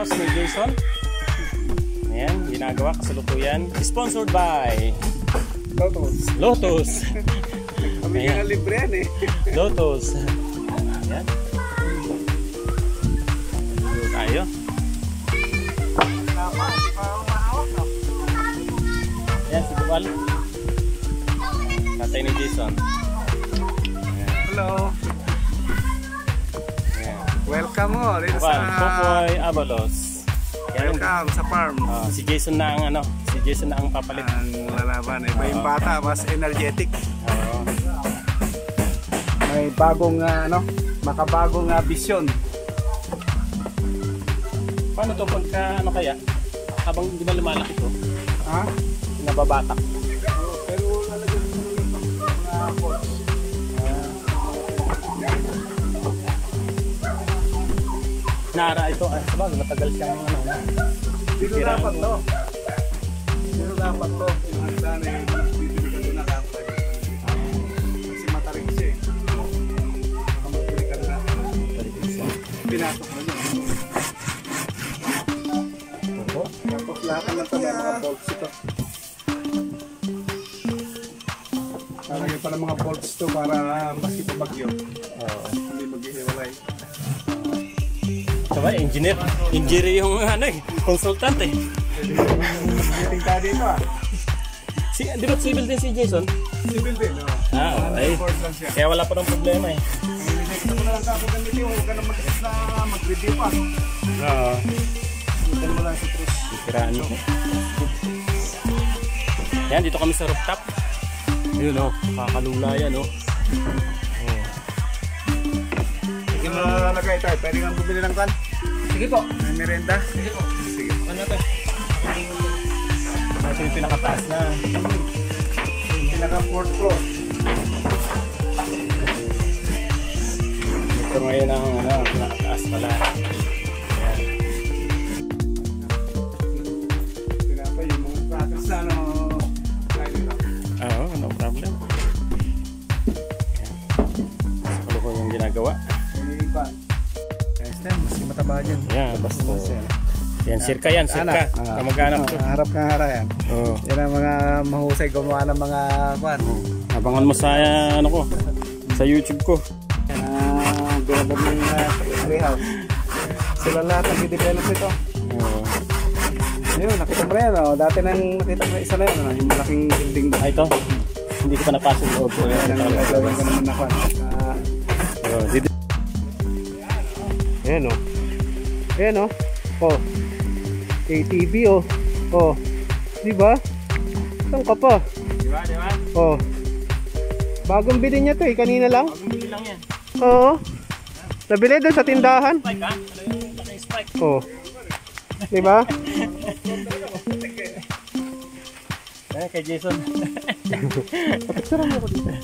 house ni Jason. Ayan, ginagawa kasalukuyan. Sponsored by Lotus. Kami nga libre yan eh. Lotus. Ayan. Tayo. Ayan, si Duval. Tatay ni Jason. Hello. Welcome mo dito sa Popoy Abalos. Welcome sa farm. Si Jason na ang si Jason na ang papalit. Ang lalaban, iba yung bata, mas energetic. May bagong makabagong vision. Paano to pagka kaya? Habang hindi ba lumalaki to? Ha? Nababatak. Pero lalagyan mo ng mga pots. Nara ito, sabag matagal siyang Dito dapat to. Dito dapat to. Yung hagdan eh, bibili ka doon na kapag. Kasi matarik siya eh. Matarik ka na. Pinatok na niya. Tapos lahat ng tabi mga bolts ito. Lalagay pa ng mga bolts to para maski pa bagyo. Hindi maghihiwalay. Ito ba, engineer yung consultant eh. Meeting tayo dito Di ba civil din si Jason? Civil din, Okay. Kaya wala pa ng problema eh. Gusto ko na lang kapag gamitin, huwag ka na mag-is na mag-review pa. Gusto mo lang sa truss. Kiraan mo. Yan, dito kami sa rooftop. Ayun kakalula yan Sige mo nalagay tayo, pwede kang bumili ng kan? Sige po. May merenda? Sige po. Sige. Ano to? Ito yung pinakataas na. Pinaka 4th floor. Ito ngayon ang pinakataas pala. Ayan. Pinapa yung mga practice na Oo, no problem. Ano ko yung ginagawa? Maski mataba dyan. Yan, basta. Yan, sirka yan, sirka. Kamag-anak ko. Harap ka harap yan. Yan ang mga mahusay gumawa ng mga kwan. Abangan mo sa sa YouTube ko. Binabag ng treehouse. Sila lahat ang i-develop ito. Ayun, nakita mo rin. Dati nang nakita mo isa na yun. Yung malaking building ba? Ito. Hindi ko pa napasok loob. Ayan, nagagawin ko naman na kwan. Ayan o. Ayan o. ATV o. Diba? Saan ka pa? Diba? Bagong bili niya to kanina lang. Bagong bili lang yan. Oo. Nabili doon sa tindahan. Spike ha? Ano yung naka-spike? Diba? Kay Jason. Pagkasaran mo ko dito.